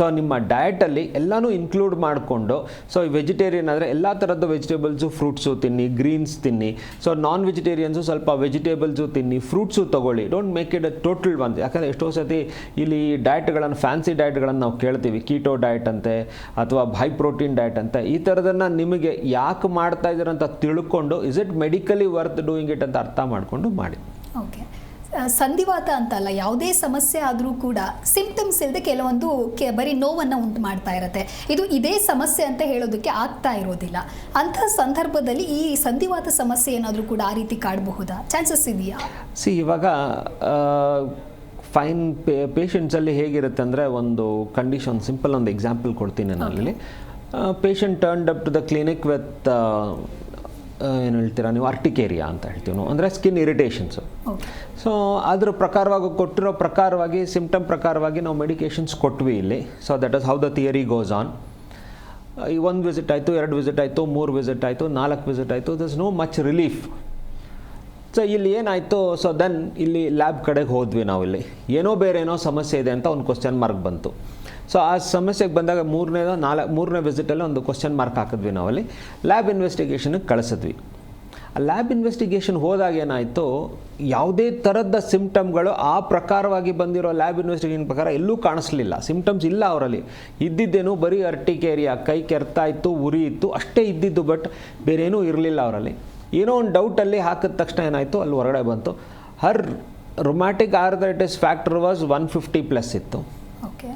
So ನಿಮ್ಮ ಡಯಟಲ್ಲಿ ಎಲ್ಲನೂ include ಮಾಡಿಕೊಂಡು, ಸೊ ವೆಜಿಟೇರಿಯನ್ ಆದರೆ ಎಲ್ಲ ಥರದ್ದು ವೆಜಿಟೇಬಲ್ಸು ಫ್ರೂಟ್ಸು ತಿನ್ನಿ, ಗ್ರೀನ್ಸ್ ತಿನ್ನಿ. ಸೊ ನಾನ್ ವೆಜಿಟೇರಿಯನ್ಸು ಸ್ವಲ್ಪ ವೆಜಿಟೇಬಲ್ಸು ತಿನ್ನಿ, ಫ್ರೂಟ್ಸು ತೊಗೊಳ್ಳಿ. Don't make it a total one. ಯಾಕಂದರೆ ಎಷ್ಟೋ ಸತಿ ಇಲ್ಲಿ ಡಯಟ್ಗಳನ್ನು, ಫ್ಯಾನ್ಸಿ ಡಯಟ್ಗಳನ್ನು ನಾವು ಕೇಳ್ತೀವಿ, ಕೀಟೋ ಡಯಟ್ ಅಂತೆ ಅಥವಾ ಹೈ ಪ್ರೋಟೀನ್ ಡಯಟ್ ಅಂತೆ. ಈ ಥರದನ್ನು ನಿಮಗೆ ಯಾಕೆ ಮಾಡ್ತಾ ಇದ್ದೀರ ಅಂತ ತಿಳ್ಕೊಂಡು, is it medically worth doing it ಅಂತ ಅರ್ಥ ಮಾಡಿಕೊಂಡು ಮಾಡಿ. ಓಕೆ, ಸಂಧಿವಾತ ಅಂತಲ್ಲ, ಯಾವುದೇ ಸಮಸ್ಯೆ ಆದರೂ ಕೂಡ ಸಿಂಪ್ಟಮ್ಸ್ ಇಲ್ಲದೆ ಕೆಲವೊಂದು ಬರೀ ನೋವನ್ನು ಉಂಟು ಮಾಡ್ತಾ ಇರುತ್ತೆ. ಇದೇ ಸಮಸ್ಯೆ ಅಂತ ಹೇಳೋದಕ್ಕೆ ಆಗ್ತಾ ಇರೋದಿಲ್ಲ. ಅಂತಹ ಸಂದರ್ಭದಲ್ಲಿ ಈ ಸಂಧಿವಾತ ಸಮಸ್ಯೆ ಏನಾದರೂ ಕೂಡ ಆ ರೀತಿ ಕಾಡಬಹುದಾ? ಚಾನ್ಸಸ್ ಇದೆಯಾ? ಇವಾಗ ಫೈನ್ ಪೇಷಂಟ್ಸಲ್ಲಿ ಹೇಗಿರುತ್ತೆ ಅಂದರೆ, ಒಂದು ಕಂಡೀಷನ್, ಸಿಂಪಲ್ ಒಂದು ಎಕ್ಸಾಂಪಲ್ ಕೊಡ್ತೀನಿ ನಾನಲ್ಲಿ. Patient turned up to the clinic with ಏನು ಹೇಳ್ತೀರಾ ನೀವು, ಅರ್ಟಿಕೇರಿಯಾ ಅಂತ ಹೇಳ್ತೀವಿ ನಾವು, ಅಂದರೆ ಸ್ಕಿನ್ ಇರಿಟೇಷನ್ಸು. ಸೊ ಅದ್ರ ಪ್ರಕಾರವಾಗಿ ಕೊಟ್ಟಿರೋ ಪ್ರಕಾರವಾಗಿ, ಸಿಂಪ್ಟಮ್ ಪ್ರಕಾರವಾಗಿ ನಾವು ಮೆಡಿಕೇಷನ್ಸ್ ಕೊಟ್ವಿ ಇಲ್ಲಿ. So that is how the theory goes on. ಈ 1 ವಿಸಿಟ್ ಆಯಿತು, 2 ವಿಸಿಟ್ ಆಯಿತು, 3 ವಿಸಿಟ್ ಆಯಿತು, 4 ವಿಸಿಟ್ ಆಯಿತು, there is no much relief. So ಇಲ್ಲಿ ಏನಾಯಿತು, ಸೊ ದೆನ್ ಇಲ್ಲಿ ಲ್ಯಾಬ್ ಕಡೆಗೆ ಹೋದ್ವಿ ನಾವು. ಇಲ್ಲಿ ಏನೋ ಬೇರೆ ಏನೋ ಸಮಸ್ಯೆ ಇದೆ ಅಂತ ಒಂದು ಕ್ವಶನ್ ಮಾರ್ಕ್ ಬಂತು. ಸೊ ಆ ಸಮಸ್ಯೆಗೆ ಬಂದಾಗ ಮೂರನೇ ವಿಸಿಟಲ್ಲಿ ಒಂದು ಕ್ವಶನ್ ಮಾರ್ಕ್ ಹಾಕಿದ್ವಿ ನಾವಲ್ಲಿ. ಲ್ಯಾಬ್ ಇನ್ವೆಸ್ಟಿಗೇಷನ್ಗೆ ಕಳಿಸಿದ್ವಿ. ಆ ಲ್ಯಾಬ್ ಇನ್ವೆಸ್ಟಿಗೇಷನ್ ಹೋದಾಗ ಏನಾಯಿತು, ಯಾವುದೇ ಥರದ ಸಿಂಪ್ಟಮ್ಗಳು ಆ ಪ್ರಕಾರವಾಗಿ ಬಂದಿರೋ ಲ್ಯಾಬ್ ಇನ್ವೆಸ್ಟಿಗೇಷನ್ ಪ್ರಕಾರ ಎಲ್ಲೂ ಕಾಣಿಸ್ಲಿಲ್ಲ. ಸಿಂಪ್ಟಮ್ಸ್ ಇಲ್ಲ ಅವರಲ್ಲಿ. ಇದ್ದಿದ್ದೇನು ಬರೀ ಅರ್ಟಿಕೇರಿಯಾ, ಕೈ ಕೆರ್ತಾ ಇತ್ತು, ಉರಿ ಇತ್ತು, ಅಷ್ಟೇ ಇದ್ದಿದ್ದು. ಬಟ್ ಬೇರೆ ಏನೂ ಇರಲಿಲ್ಲ ಅವರಲ್ಲಿ. ಏನೋ ಒಂದು ಡೌಟಲ್ಲಿ ಹಾಕಿದ ತಕ್ಷಣ ಏನಾಯಿತು, ಅಲ್ಲಿ ಹೊರಗಡೆ ಬಂತು, ಹರ್ ರುಮ್ಯಾಟಿಕ್ ಆರ್ಥರೈಟಿಸ್ ಫ್ಯಾಕ್ಟರ್ ವಾಸ್ 150+ ಇತ್ತು. ಓಕೆ,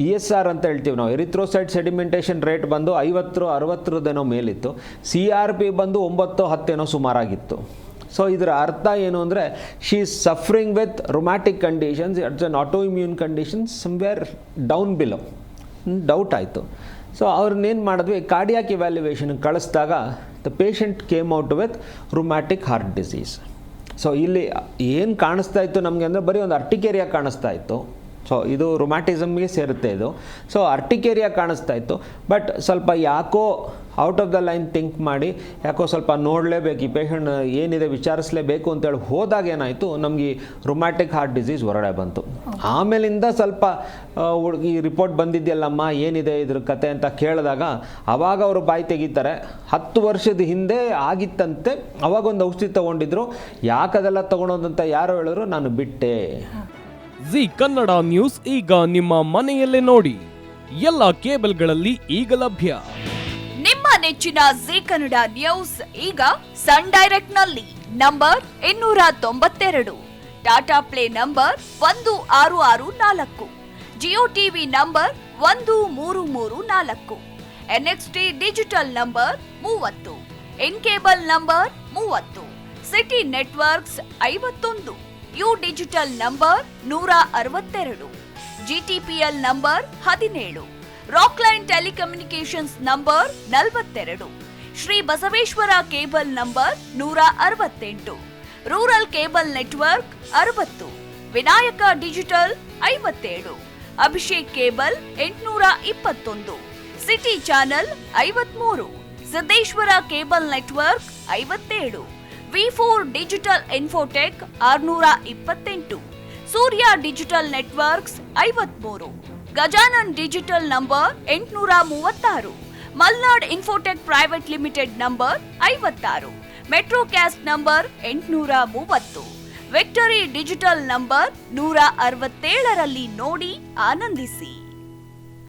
ESR ಅಂತ ಹೇಳ್ತೀವಿ ನಾವು, ಎರಿಥ್ರೋಸೈಟ್ ಸೆಡಿಮೆಂಟೇಷನ್ ರೇಟ್ ಬಂದು 50-60 ಮೇಲಿತ್ತು. CRP ಬಂದು 9-10 ಸುಮಾರಾಗಿತ್ತು. ಸೊ ಇದರ ಅರ್ಥ ಏನು ಅಂದರೆ, she is suffering with rheumatic conditions, it's an autoimmune conditions somewhere down below. Doubt ಆಯಿತು. ಸೊ ಅವ್ರನ್ನೇನು ಮಾಡಿದ್ವಿ, ಕಾರ್ಡಿಯಾಕ್ ಇವ್ಯಾಲ್ಯುವೇಷನ್ಗೆ ಕಳಿಸಿದಾಗ the patient came out with rheumatic heart disease. So ಇಲ್ಲಿ ಏನು ಕಾಣಿಸ್ತಾ ಇತ್ತು ನಮಗೆ ಅಂದರೆ, ಬರೀ ಒಂದು ಅರ್ಟಿಕೇರಿಯಾ ಕಾಣಿಸ್ತಾ ಇತ್ತು. ಸೊ ಇದು ರುಮ್ಯಾಟಿಸಮ್ಗೆ ಸೇರುತ್ತೆ ಇದು. ಸೊ ಅರ್ಟಿಕೇರಿಯಾ ಕಾಣಿಸ್ತಾ ಇತ್ತು. ಬಟ್ ಸ್ವಲ್ಪ ಯಾಕೋ out of the line think ಮಾಡಿ, ಯಾಕೋ ಸ್ವಲ್ಪ ನೋಡಲೇಬೇಕು, ಈ ಪೇಷಂಟ್ ಏನಿದೆ ವಿಚಾರಿಸಲೇಬೇಕು ಅಂತೇಳಿ ಹೋದಾಗ ಏನಾಯಿತು, ನಮಗೆ ರುಮ್ಯಾಟಿಕ್ ಹಾರ್ಟ್ ಡಿಸೀಸ್ ಹೊರಗಡೆ ಬಂತು. ಆಮೇಲಿಂದ ಸ್ವಲ್ಪ ಈ ರಿಪೋರ್ಟ್ ಬಂದಿದೆಯಲ್ಲಮ್ಮ, ಏನಿದೆ ಇದ್ರ ಕತೆ ಅಂತ ಕೇಳಿದಾಗ ಅವಾಗ ಅವರು ಬಾಯಿ ತೆಗಿತಾರೆ, 10 ವರ್ಷದ ಹಿಂದೆ ಆಗಿತ್ತಂತೆ, ಅವಾಗೊಂದು ಔಷಧಿ ತೊಗೊಂಡಿದ್ರು, ಯಾಕದೆಲ್ಲ ತೊಗೊಳೋದಂತ ಯಾರೋ ಹೇಳಿದ್ರು, ನಾನು ಬಿಟ್ಟೆ. ಜಿ ಕನ್ನಡ ನ್ಯೂಸ್ ಈಗ ನಿಮ್ಮ ಮನೆಯಲ್ಲೇ ನೋಡಿ. ಎಲ್ಲ ಕೇಬಲ್ಗಳಲ್ಲಿ ಈಗ ಲಭ್ಯ. ನಿಮ್ಮ ನೆಚ್ಚಿನ ಜಿ ಕನ್ನಡ ನ್ಯೂಸ್ ಈಗ ಸನ್ ಡೈರೆಕ್ಟ್ ನಲ್ಲಿ number 292, Tata play number 1664, Jio TV number 1334, NXT digital number 30, in cable number 30, city networks 51, U digital number 162, GTPL number 17, Rockline telecommunications number 42, Shri Basaveshwara cable number 168, rural cable network 60, Vinayaka digital 57, Abhishek cable 821, city channel 53, Siddeshwara cable network 57, V4 digital Infotech 628, Surya digital networks 53, Gajanan digital number 836, Malnad Infotech private limited number 56, Metrocast number 830, Victory digital number 167ರಲ್ಲಿ ನೋಡಿ ಆನಂದಿಸಿ.